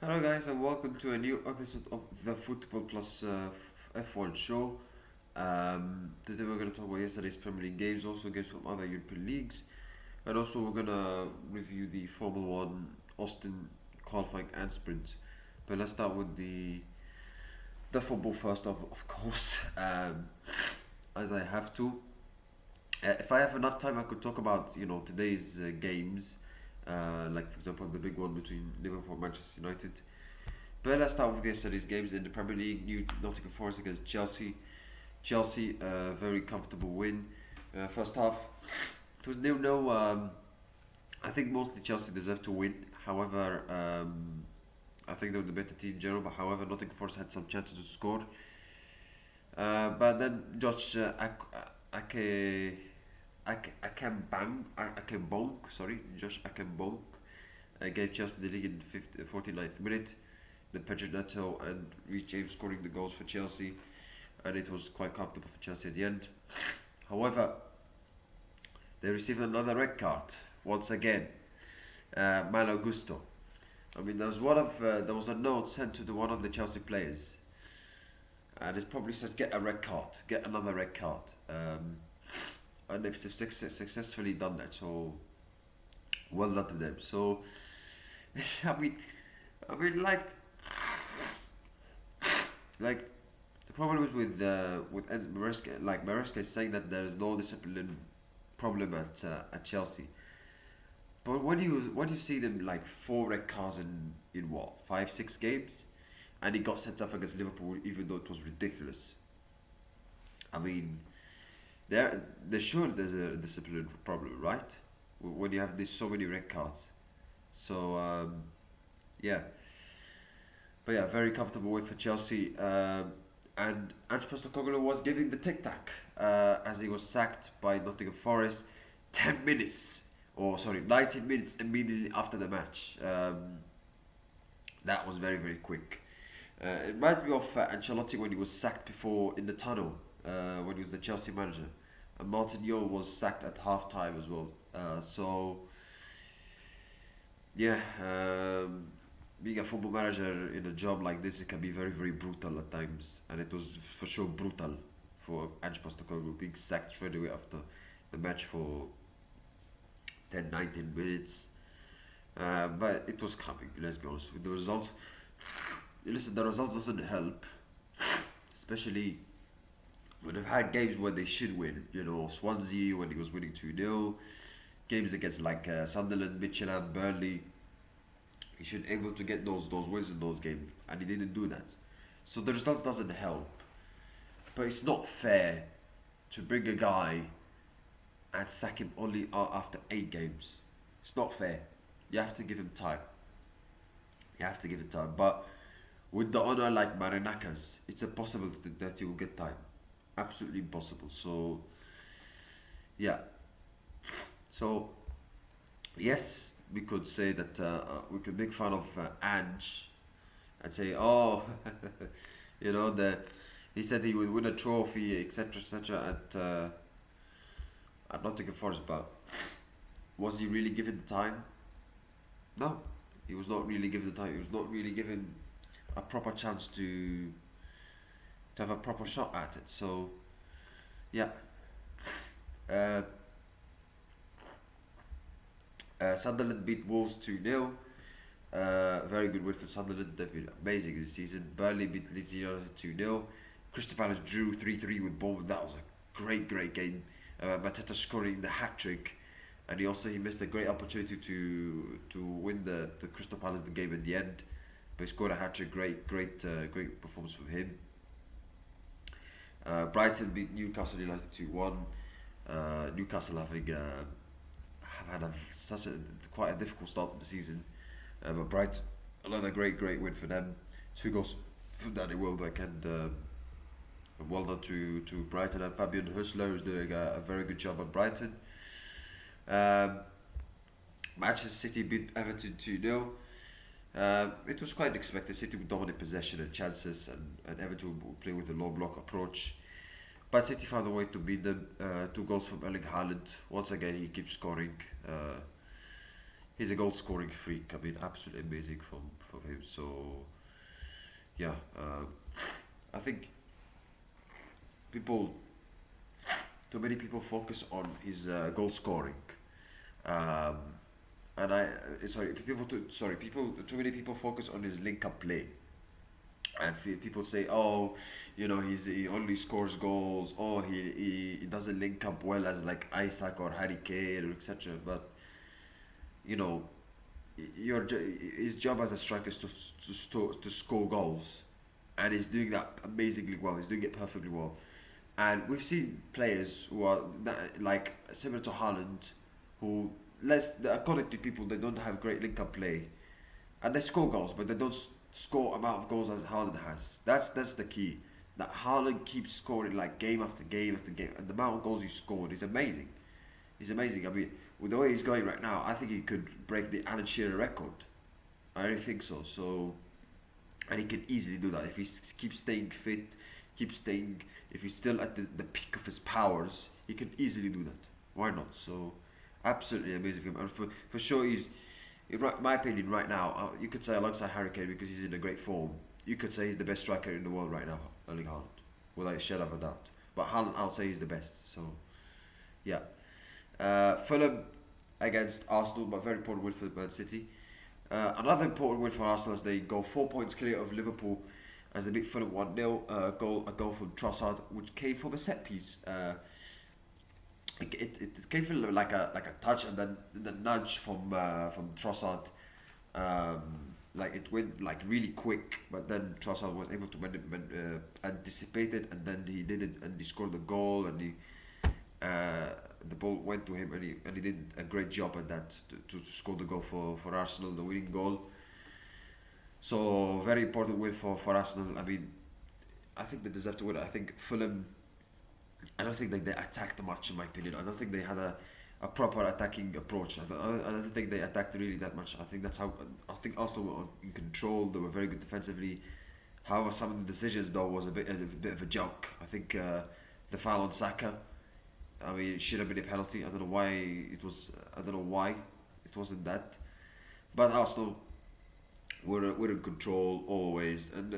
Hello, guys, and welcome to a new episode of the Football Plus F1 show. Today we're going to talk about yesterday's Premier League games, also games from other European leagues, and also we're going to review the Formula One Austin qualifying and sprint. But let's start with the football first, of course, as I have to. If I have enough time, I could talk about today's games, like for example the big one between Liverpool and Manchester United. But let's start with yesterday's games in the Premier League. New Nottingham Forest against Chelsea. Chelsea, very comfortable win. First half, it was 0-0. I think mostly Chelsea deserved to win. However, I think they were the better team in general. But however, Nottingham Forest had some chances to score. But then Josh Akembonk, sorry, Josh Akembonk gave Chelsea the league in the 49th minute. The Pedro Neto and Reece James scoring the goals for Chelsea, and it was quite comfortable for Chelsea at the end. However, they received another red card once again. Malo Gusto. I mean, there was a note sent to one of the Chelsea players, and it probably says get a red card, get another red card. And they've successfully done that. So well done to them. So I mean, I mean, like the problem is with Maresca. Like Maresca is saying that there is no discipline problem at Chelsea. But when you see them like four red cards in what 5-6 games, and he got sent off against Liverpool even though it was ridiculous. I mean, there sure there's a discipline problem, right? When you have this so many red cards. So yeah, but yeah, very comfortable win for Chelsea. And Ange Postecoglou was giving the tic tac as he was sacked by Nottingham Forest 10 minutes, or sorry, 19 minutes immediately after the match. That was very, very quick. It reminds me of Ancelotti when he was sacked before in the tunnel when he was the Chelsea manager. And Martin Yeo was sacked at half time as well. So, yeah, being a football manager in a job like this, it can be very, very brutal at times. And it was for sure brutal for Ange Postecoglou being sacked straight away after the match for 10, 19 minutes. But it was coming, let's be honest. With the result, listen, the results doesn't help, especially when they've had games where they should win. You know, Swansea when he was winning 2-0, games against like Sunderland, Midtjylland, Burnley. He should be able to get those wins in those games, and he didn't do that. So the result doesn't help. But it's not fair to bring a guy and sack him only after 8 games. It's not fair. You have to give him time. You have to give him time. But with the owner like Marinakis, it's impossible that you will get time. Absolutely impossible. So yeah. So yes, we could say that we could make fun of Ange and say, oh, the he said he would win a trophy, etc., at Nottingham Forest, but was he really given the time? No, he was not really given the time. He was not really given a proper chance to have a proper shot at it. So yeah. Uh, Sunderland beat Wolves 2-0. Very good win for Sunderland. They've been amazing this season. Burnley beat Leeds United 2-0. Crystal Palace drew 3-3 with Bournemouth. That was a great, great game. Mateta scoring the hat trick, and he missed a great opportunity to win the Crystal Palace the game at the end. But he scored a hat trick. Great performance from him. Brighton beat Newcastle United 2-1. Newcastle have had quite a difficult start to the season, but Brighton, another great win for them. 2 goals from Danny Welbeck, and well done to Brighton and Fabian Husler, who's doing a very good job at Brighton. Um, Manchester City beat Everton 2-0. It was quite expected. City would dominate possession and chances, and Everton would play with a low block approach. But City found a way to beat them. 2 goals from Erling Haaland. Once again, he keeps scoring. Uh, he's a goal scoring freak. I mean, absolutely amazing from him. So yeah, I think people, too many people focus on his goal scoring, um, and too many people focus on his link up play, and people say, oh, he only scores goals. Oh, he doesn't link up well as like Isaac or Harry Kane or etc. But you know, his job as a striker is to score goals, and he's doing that amazingly well. He's doing it perfectly well, and we've seen players who are like similar to Haaland, who according to people they don't have great link up play, and they score goals, but they don't score amount of goals as Haaland has. That's the key. That Haaland keeps scoring like game after game after game, and the amount of goals he scored is amazing. He's amazing. I mean, with the way he's going right now, I think he could break the Alan Shearer record. I really think so. So, and he can easily do that if he keeps staying fit, keeps staying. If he's still at the peak of his powers, he can easily do that. Why not? So, absolutely amazing for him. And for sure, in my opinion, right now, you could say alongside Harry Kane because he's in a great form. You could say he's the best striker in the world right now, Erling Haaland, without a shadow of a doubt. But Haaland, I'll say he's the best. So, yeah. Fulham against Arsenal, but very important win for Man City. Another important win for Arsenal as they go 4 points clear of Liverpool as they beat Fulham 1-0. A goal from Trossard, which came from a set piece. It came from like a touch and then the nudge from Trossard. Like it went like really quick, but then Trossard was able to anticipate it, and then he did it, and he scored the goal, and the ball went to him, and he did a great job at that to score the goal for Arsenal, the winning goal. So very important win for Arsenal. I mean, I think they deserve to win. I think Fulham, I don't think that they attacked much in my opinion. I don't think they had a proper attacking approach. I don't think they attacked really that much. I think I think Arsenal were in control. They were very good defensively. However, some of the decisions though was a bit of a joke. I think the foul on Saka, I mean, it should have been a penalty. I don't know why it was. I don't know why it wasn't that. But Arsenal were in control always, and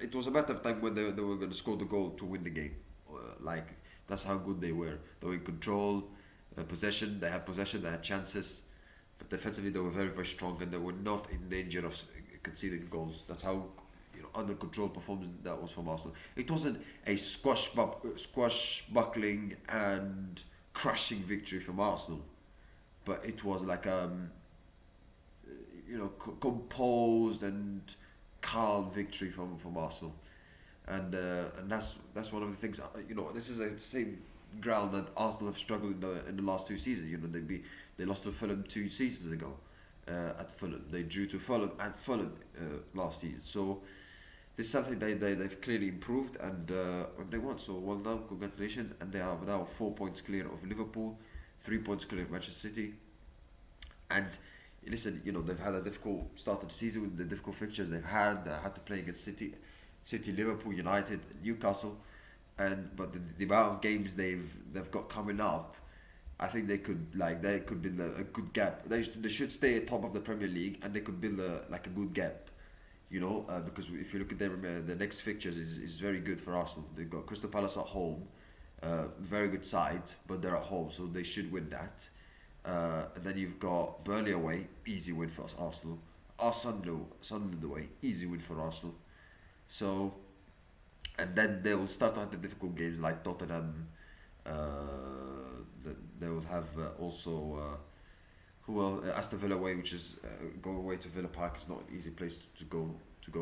it was a matter of time when they were going to score the goal to win the game. Like that's how good they were. They were in control, possession. They had possession. They had chances, but defensively they were very very strong, and they were not in danger of conceding goals. That's how under control performance that was from Arsenal. It wasn't a squashbuckling and crushing victory from Arsenal, but it was like composed and calm victory from Arsenal, and that's one of the things. This is the same ground that Arsenal have struggled in the last 2 seasons. They lost to Fulham 2 seasons ago at Fulham. They drew to Fulham at Fulham last season. So this is something they've clearly improved, and they won. So well done, congratulations, and they are now 4 points clear of Liverpool, 3 points clear of Manchester City, and listen, they've had a difficult start of the season with the difficult fixtures they've had. They had to play against City, Liverpool, United, Newcastle, but the amount of games they've got coming up, I think they could build a good gap. They should stay at top of the Premier League, and they could build a good gap. Because if you look at them, the next fixtures is very good for Arsenal. They've got Crystal Palace at home, very good side, but they're at home, so they should win that. And then you've got Burnley away, easy win for Arsenal. Sunderland away, easy win for Arsenal. So, and then they will start to have the difficult games like Tottenham. They will have also Aston Villa away, which is going away to Villa Park. It's not an easy place to go.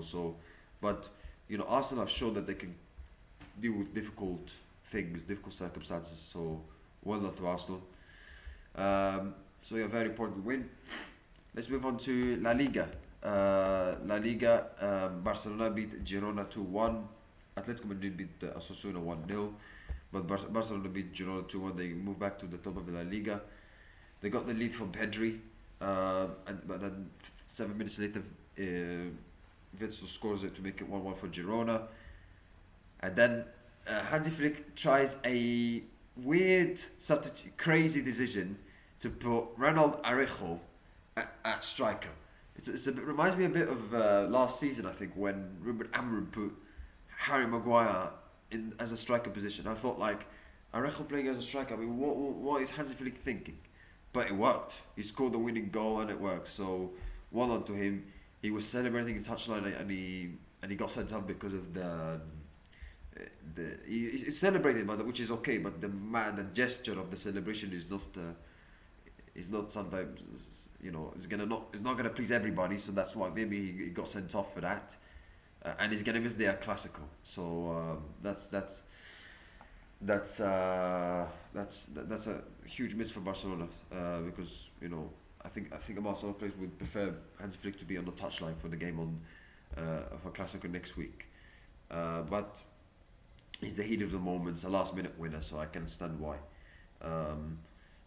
So, but Arsenal have shown that they can deal with difficult things, difficult circumstances. So, well done to Arsenal. So yeah, very important win. Let's move on to La Liga. Barcelona beat Girona 2-1. Atletico Madrid beat Osasuna 1-0. But Barcelona beat Girona 2-1. They move back to the top of the La Liga. They got the lead from Pedri, but then 7 minutes later, Vinicius scores it to make it 1-1 for Girona. And then Hansi Flick tries a weird, crazy decision to put Ronald Arejo at striker. Reminds me a bit of last season, I think, when Ruben Amorim put Harry Maguire in as a striker position. I thought like, Arejo playing as a striker. I mean, what is Hansi Flick thinking? But it worked. He scored the winning goal and it worked. So well done to him. He was celebrating in touchline and he got sent off because of he celebrated, but which is okay. But the gesture of the celebration is not sometimes, it's not gonna please everybody. So that's why maybe he got sent off for that, and he's gonna miss the Clasico. So that's a huge miss for Barcelona, because I think Barcelona players would prefer Hansi Flick to be on the touchline for the game on for Clasico next week, but it's the heat of the moment. It's a last minute winner, so I can understand why.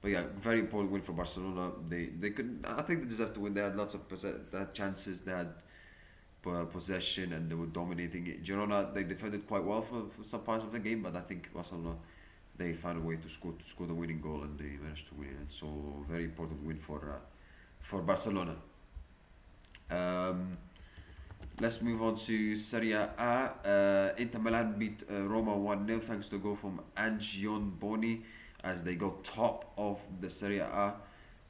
But yeah, very important win for Barcelona. They could, I think they deserved to win. They had lots of they had chances. They had possession and they were dominating it. Girona, they defended quite well for some parts of the game, but I think Barcelona, they found a way to score the winning goal and they managed to win it. And so very important win for Barcelona. Let's move on to Serie A. Inter Milan beat Roma 1-0 thanks to a goal from Angion Boni as they got top of the Serie A.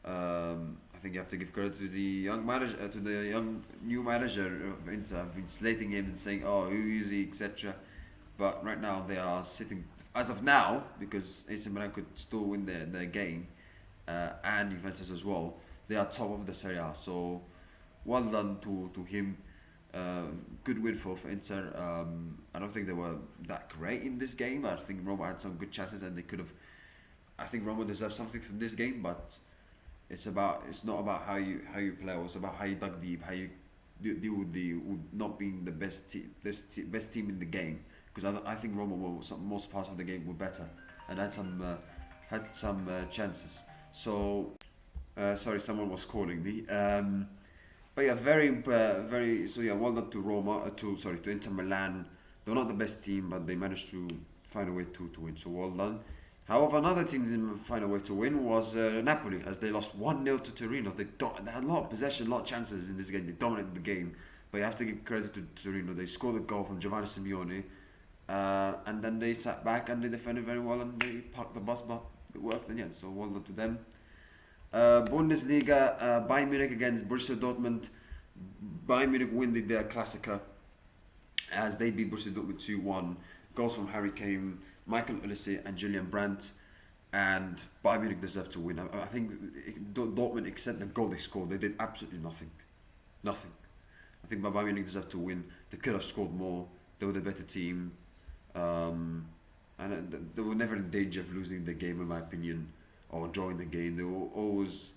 I think you have to give credit to the young manager, to the new manager of Inter. I've been slating him and saying, "Oh, who is he?" etc. But right now they are sitting, as of now, because AC Milan could still win their game, and Juventus as well. They are top of the Serie A. So well done to him. Good win for Inter. I don't think they were that great in this game. I think Roma had some good chances and they could have. I think Roma deserves something from this game, but it's not about how you play. It's about how you dug deep, how you deal with not being the best team in the game. Because I think Roma most parts of the game were better and had some chances. So sorry, someone was calling me. But yeah, very. So yeah, well done to Roma. To Inter Milan. They're not the best team, but they managed to find a way to win. So well done. However, another team didn't find a way to win was Napoli, as they lost 1-0 to Torino. They had a lot of possession, a lot of chances in this game. They dominated the game, but you have to give credit to Torino. They scored a goal from Giovanni Simeone, and then they sat back and they defended very well and they parked the bus, but it worked in the end. So well done to them. Bundesliga, Bayern Munich against Borussia Dortmund. Bayern Munich win their Klassiker as they beat Borussia Dortmund 2-1. Goals from Harry Kane, Michael Olise and Julian Brandt, and Bayern Munich deserved to win. I think Dortmund, except the goal they scored, they did absolutely nothing. Nothing. I think Bayern Munich deserved to win. They could have scored more. They were the better team. And they were never in danger of losing the game, in my opinion, or drawing the game. They were always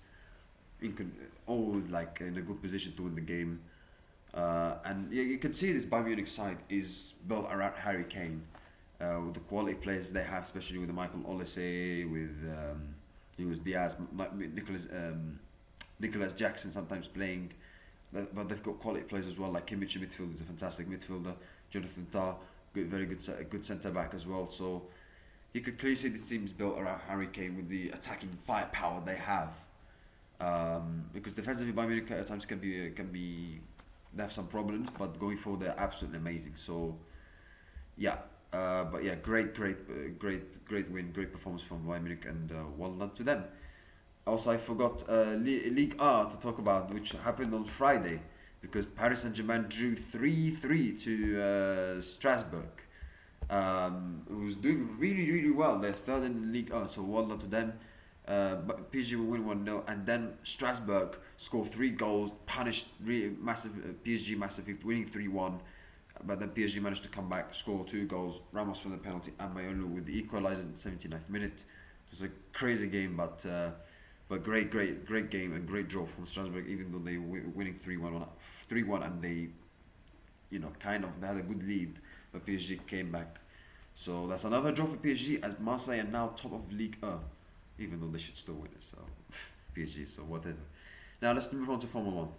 like in a good position to win the game. And yeah, you can see this Bayern Munich side is built around Harry Kane. With the quality players they have, especially with the Michael Olise, with Luis Diaz, Nicholas Jackson sometimes playing, but they've got quality players as well, like Kimmich in midfield, who's a fantastic midfielder, Jonathan Tah, very good centre back as well. So you could clearly see this team is built around Harry Kane with the attacking firepower they have. Because defensively, Bayern Munich at times can be they have some problems, but going forward they're absolutely amazing. So yeah. But yeah, great win, great performance from Bayern Munich, and well done to them. Also, I forgot Ligue 1 to talk about, which happened on Friday, because Paris Saint-Germain drew 3-3 to Strasbourg. Who was doing really well. They're third in Ligue 1, so well done to them. But PSG will win 1-0, and then Strasbourg scored 3 goals, punished PSG massively, winning 3-1. But then PSG managed to come back, score 2 goals, Ramos from the penalty and Mayolu with the equaliser in the 79th minute. It was a crazy game, but great game and great draw from Strasbourg, even though they were winning 3-1 and they they had a good lead, but PSG came back. So that's another draw for PSG, as Marseille are now top of Ligue 1, even though they should still win it. So PSG, so whatever. Now let's move on to Formula 1.